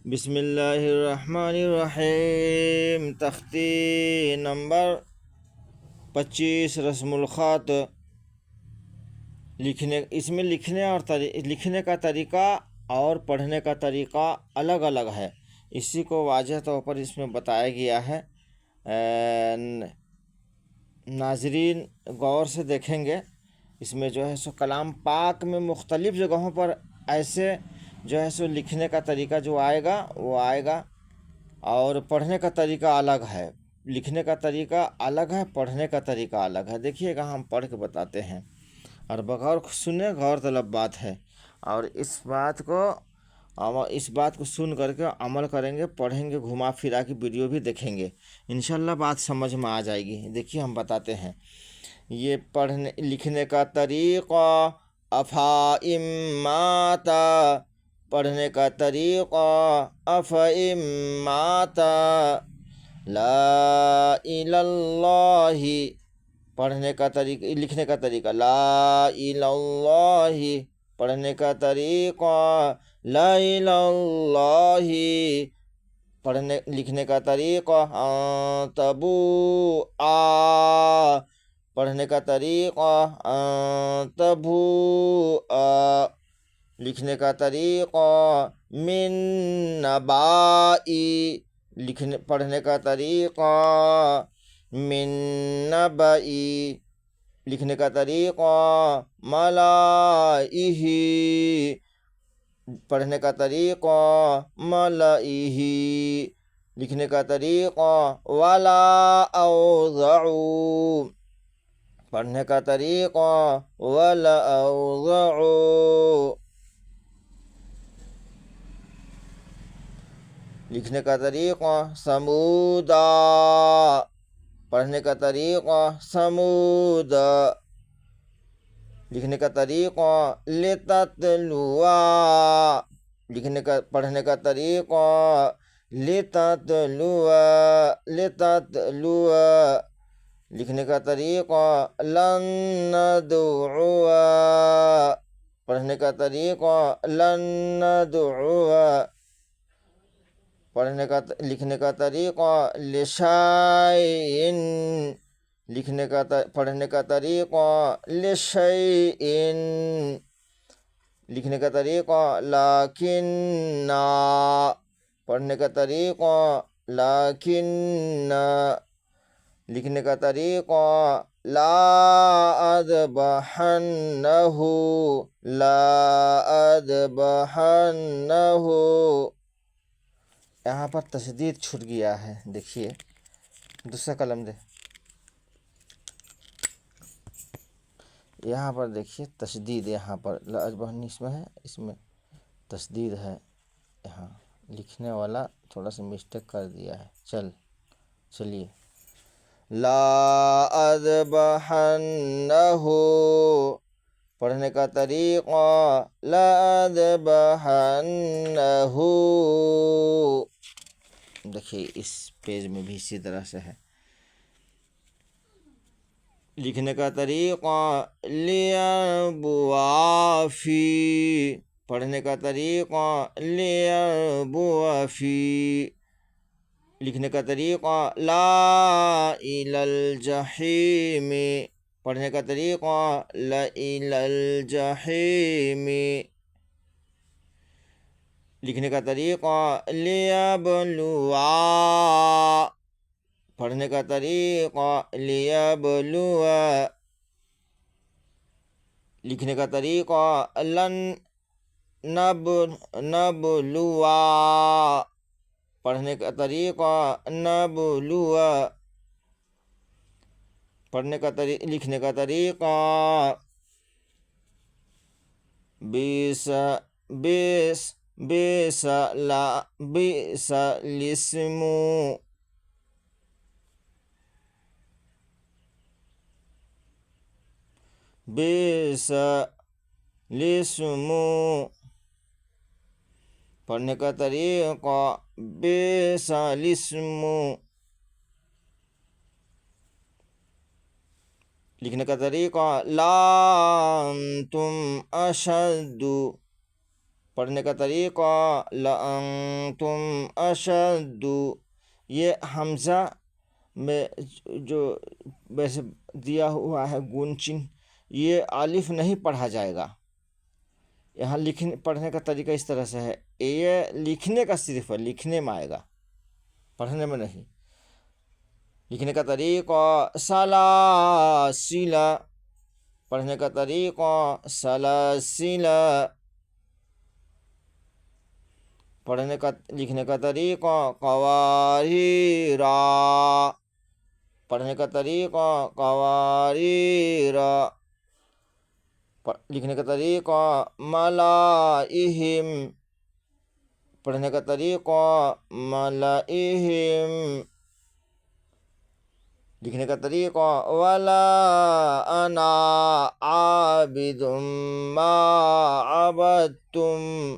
بسم اللہ الرحمن الرحیم، تختی نمبر 25، رسم الخط لکھنے. اس میں لکھنے کا طریقہ اور پڑھنے کا طریقہ الگ الگ ہے. اسی کو واضح طور پر اس میں بتایا گیا ہے. ناظرین غور سے دیکھیں گے. اس میں جو ہے سو کلام پاک میں مختلف جگہوں پر ایسے جو ہے سو لکھنے کا طریقہ جو آئے گا وہ آئے گا، اور پڑھنے کا طریقہ الگ ہے. لکھنے کا طریقہ الگ ہے، پڑھنے کا طریقہ الگ ہے. دیکھیے گا، ہم پڑھ کے بتاتے ہیں اور بغور سنے غور طلب بات ہے. اور اس بات کو سن کر کے عمل کریں گے، پڑھیں گے، گھما پھرا کے ویڈیو بھی دیکھیں گے، انشاءاللہ بات سمجھ میں آ جائے گی. دیکھیے ہم بتاتے ہیں. یہ لکھنے کا طریقہ افائم ماتا، پڑھنے کا طریقہ افائم ماتا، لا الہ اللہ، پڑھنے کا طریقہ لکھنے کا طریقہ لا الہ اللہ، پڑھنے کا طریقہ لا الہ اللہ، لکھنے کا طریقہ تبو آ، پڑھنے کا طریقہ تبو آ، لکھنے کا طریقہ من نبائی، پڑھنے کا طریقہ من نبائی، لکھنے کا طریقہ ملائہ، پڑھنے کا طریقہ ملائہ، لکھنے کا طریقہ ولا اوضعو، پڑھنے کا طریقہ ولا اوضعو، لکھنے کا طریقہ سمودا، پڑھنے کا طریقہ سمودا، لکھنے کا طریقہ لتتلوا، پڑھنے کا طریقہ لتتلوا، لکھنے کا طریقہ لن ندعو، پڑھنے کا طریقہ لن ندعو، لکھنے کا طریقہ لشیء، پڑھنے کا طریقہ لشیء، لکھنے کا طریقہ لکننا، پڑھنے کا طریقہ لکننا، لکھنے کا طریقہ لا اذبحنہ، لا اذبحنہ، یہاں پر تشدید چھوٹ گیا ہے. دیکھیے دوسرا قلم دے، یہاں پر دیکھیے تشدید، یہاں پر لا اذبحنہ اس میں ہے، اس میں تشدید ہے. یہاں لکھنے والا تھوڑا سا مسٹیک کر دیا ہے. چلیے لا اذبحنہ، پڑھنے کا طریقہ لا اذبحنہ. دیکھیے اس پیج میں بھی اسی طرح سے ہے. لکھنے کا طریقہ لیربوا فی، پڑھنے کا طریقہ لیربوا فی، لکھنے کا طریقہ لا الی الجحیم، پڑھنے کا طریقہ لا الی الجحیم، لکھنے کا طریقہ لیبلوا، پڑھنے کا طریقہ لیبلوا، لکھنے کا طریقہ لن نبلوا، پڑھنے کا طریقہ نبلوا، لکھنے کا طریقہ بیس الاسم، بیس الاسم، پڑھنے کا طریقہ بیس الاسم، لکھنے کا طریقہ لا انتم اشد، پڑھنے کا طریقہ لَأَنْتُمْ أَشَدُّ، یہ حمزہ میں جو ویسے دیا ہوا ہے گنچن، یہ الف نہیں پڑھا جائے گا. یہاں پڑھنے کا طریقہ اس طرح سے ہے، یہ لکھنے کا صرف ہے، لکھنے میں آئے گا، پڑھنے میں نہیں. لکھنے کا طریقہ سلاسل، پڑھنے کا طریقہ سلاسل، لکھنے کا طریقہ قواریر، پڑھنے کا طریقہ قواریر، لکھنے کا طریقہ ملائہم، پڑھنے کا طریقہ ملائہم، لکھنے کا طریقہ ولا انا عابد ما عبدتم،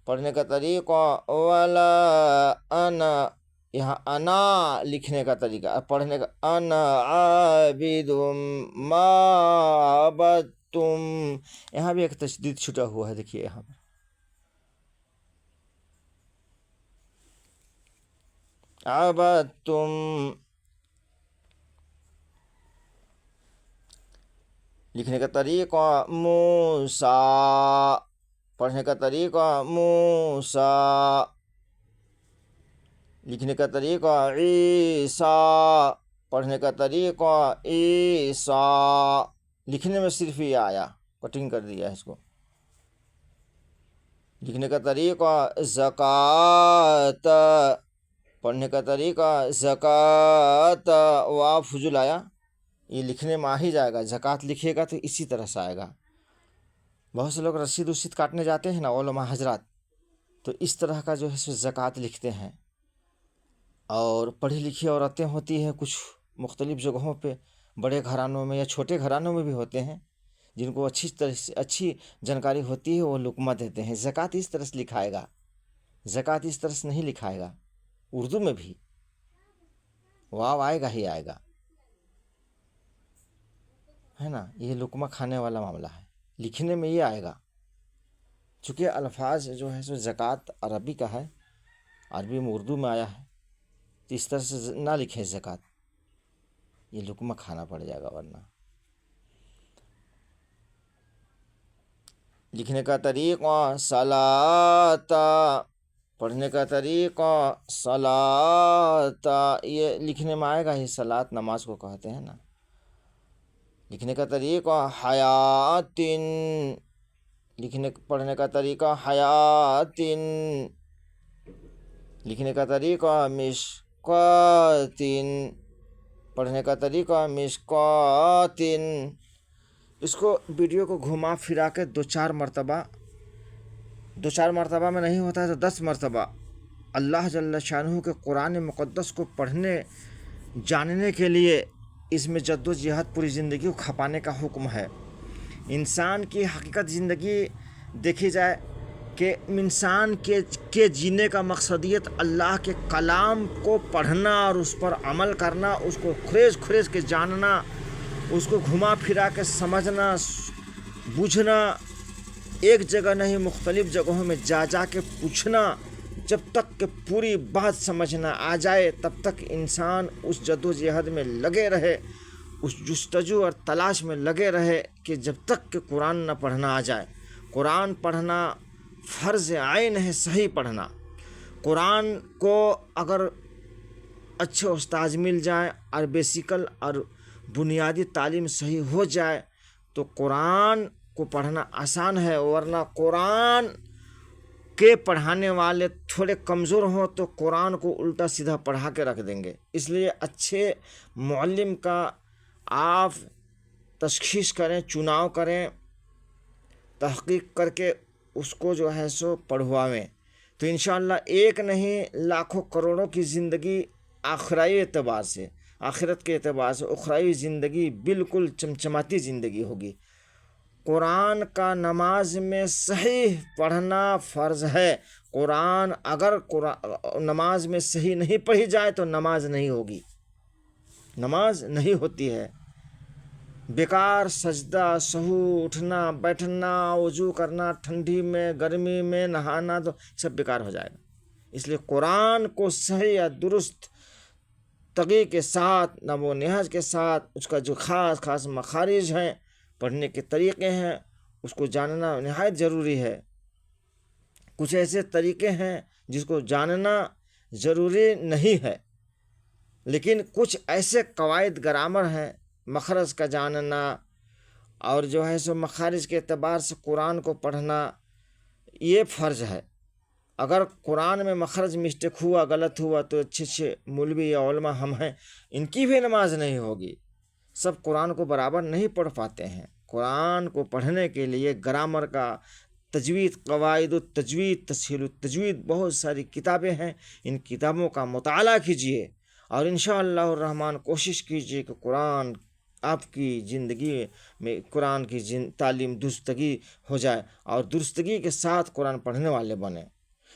پڑھنے کا طریقہ ولا انا، یہاں انا لکھنے کا طریقہ، پڑھنے کا انا عابد ما عبدتم، یہاں بھی ایک تشدید چھٹا ہوا ہے، دیکھیے یہاں پر عبدتم. لکھنے کا طریقہ موسیٰ، پڑھنے کا طریقہ موسیٰ، لکھنے کا طریقہ عیسیٰ، پڑھنے کا طریقہ عیسیٰ، لکھنے میں صرف یہ آیا، کٹنگ کر دیا ہے اس کو. لکھنے کا طریقہ زکوٰۃ، پڑھنے کا طریقہ زکوٰۃ، واو فضول آیا، یہ لکھنے میں آ ہی جائے گا. زکوٰۃ لکھے گا تو اسی طرح سے آئے گا. بہت سے لوگ رسید کاٹنے جاتے ہیں نا علماء حضرات، تو اس طرح کا جو ہے سو زکوٰۃ لکھتے ہیں. اور پڑھی لکھی عورتیں ہوتی ہیں کچھ مختلف جگہوں پہ، بڑے گھرانوں میں یا چھوٹے گھرانوں میں بھی ہوتے ہیں، جن کو اچھی جانکاری ہوتی ہے، وہ لقمہ دیتے ہیں. زکوٰۃ اس طرح سے لکھائے گا، زکوٰۃ اس طرح سے نہیں لکھائے گا. اردو میں بھی واو آئے گا ہی آئے گا، ہے نا. یہ لقمہ کھانے والا معاملہ ہے، لکھنے میں یہ آئے گا. چونکہ الفاظ جو ہے سو زکوٰۃ عربی کا ہے، عربی میں اردو میں آیا ہے، تو اس طرح سے نہ لکھیں زکوٰۃ، یہ لقمہ کھانا پڑ جائے گا ورنہ. لکھنے کا طریقہ صلاۃ، پڑھنے کا طریقہ صلاۃ، یہ لکھنے میں آئے گا ہی، صلاۃ نماز کو کہتے ہیں نا. لکھنے کا طریقہ حیات، پڑھنے کا طریقہ حیات، لکھنے کا طریقہ مشکوٰۃ، پڑھنے کا طریقہ مشکوٰۃ. اس کو ویڈیو کو گھما پھرا کے دو چار مرتبہ میں نہیں ہوتا ہے تو 10 مرتبہ اللہ جل شانہ کے قرآن مقدس کو پڑھنے جاننے کے لیے اس میں جد و جہاد پوری زندگی کو کھپانے کا حکم ہے. انسان کی حقیقت زندگی دیکھی جائے کہ انسان کے جینے کا مقصدیت اللہ کے کلام کو پڑھنا اور اس پر عمل کرنا، اس کو کھریز کے جاننا، اس کو گھما پھرا کے سمجھنا بوجھنا، ایک جگہ نہیں مختلف جگہوں میں جا کے پوچھنا، جب تک کہ پوری بات سمجھنا آ جائے تب تک انسان اس جد و جہد میں لگے رہے، اس جستجو اور تلاش میں لگے رہے کہ جب تک کہ قرآن نہ پڑھنا آ جائے. قرآن پڑھنا فرض عین ہے، صحیح پڑھنا. قرآن کو اگر اچھے استاذ مل جائیں اور بیسیکل اور بنیادی تعلیم صحیح ہو جائے تو قرآن کو پڑھنا آسان ہے، ورنہ قرآن کے پڑھانے والے تھوڑے کمزور ہوں تو قرآن کو الٹا سیدھا پڑھا کے رکھ دیں گے. اس لیے اچھے معلم کا آپ تشخیص کریں، چناؤ کریں، تحقیق کر کے اس کو جو ہے سو پڑھواویں، تو انشاءاللہ ایک نہیں لاکھوں کروڑوں کی زندگی آخرائی اعتبار سے، آخرت کے اعتبار سے اخرائی زندگی بالکل چمچماتی زندگی ہوگی. قرآن کا نماز میں صحیح پڑھنا فرض ہے. قرآن اگر نماز میں صحیح نہیں پڑھی جائے تو نماز نہیں ہوگی، نماز نہیں ہوتی ہے. بیکار سجدہ، سہو، اٹھنا بیٹھنا، وضو کرنا، ٹھنڈی میں گرمی میں نہانا، تو سب بیکار ہو جائے گا۔ اس لیے قرآن کو صحیح یا درست تغی کے ساتھ، نب و نہج کے ساتھ، اس کا جو خاص خاص مخارج ہیں، پڑھنے کے طریقے ہیں، اس کو جاننا نہایت ضروری ہے۔ کچھ ایسے طریقے ہیں جس کو جاننا ضروری نہیں ہے، لیکن کچھ ایسے قواعد گرامر ہیں، مخرج کا جاننا اور جو ہے سو مخارج کے اعتبار سے قرآن کو پڑھنا، یہ فرض ہے۔ اگر قرآن میں مخرج مسٹیک ہوا، غلط ہوا، تو اچھے مولوی یا علماء ہم ہیں، ان کی بھی نماز نہیں ہوگی۔ سب قرآن کو برابر نہیں پڑھ پاتے ہیں۔ قرآن کو پڑھنے کے لیے گرامر کا، تجوید، قواعد التجوید، تسہیل التجوید، بہت ساری کتابیں ہیں۔ ان کتابوں کا مطالعہ کیجئے اور انشاءاللہ الرحمن کوشش کیجئے کہ قرآن آپ کی زندگی میں قرآن کی تعلیم درستگی ہو جائے اور درستگی کے ساتھ قرآن پڑھنے والے بنیں۔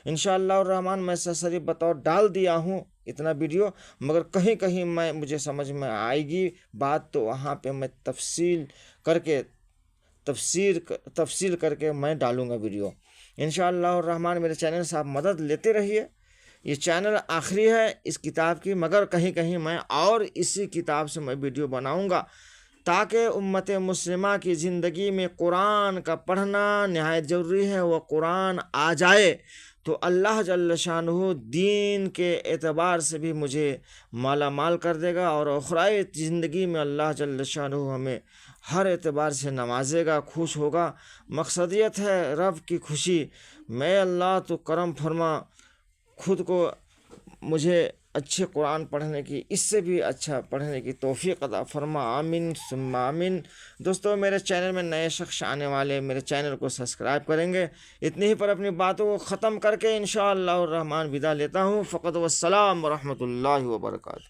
انشاءاللہ الرحمن میں سرسری بطور ڈال دیا ہوں اتنا ویڈیو، مگر کہیں کہیں مجھے سمجھ میں آئے گی بات، تو وہاں پہ میں تفصیل کر کے میں ڈالوں گا ویڈیو انشاءاللہ الرحمن۔ میرے چینل سے آپ مدد لیتے رہیے۔ یہ چینل آخری ہے اس کتاب کی، مگر کہیں کہیں میں اور اسی کتاب سے میں ویڈیو بناؤں گا، تاکہ امت مسلمہ کی زندگی میں قرآن کا پڑھنا نہایت ضروری ہے۔ وہ قرآن آ جائے تو اللہ جل شانہ دین کے اعتبار سے بھی مجھے مالا مال کر دے گا، اور اخرائی زندگی میں اللہ جل شانہ ہمیں ہر اعتبار سے نوازے گا، خوش ہوگا۔ مقصدیت ہے رب کی خوشی۔ میں اللہ تو کرم فرما، خود کو مجھے اچھے قرآن پڑھنے کی، اس سے بھی اچھا پڑھنے کی توفیق عطا فرما، آمین ثم آمین۔ دوستو، میرے چینل میں نئے شخص آنے والے میرے چینل کو سبسکرائب کریں گے۔ اتنی ہی پر اپنی باتوں کو ختم کر کے انشاءاللہ الرحمن ودا لیتا ہوں۔ فقط والسلام ورحمۃ اللہ وبرکاتہ۔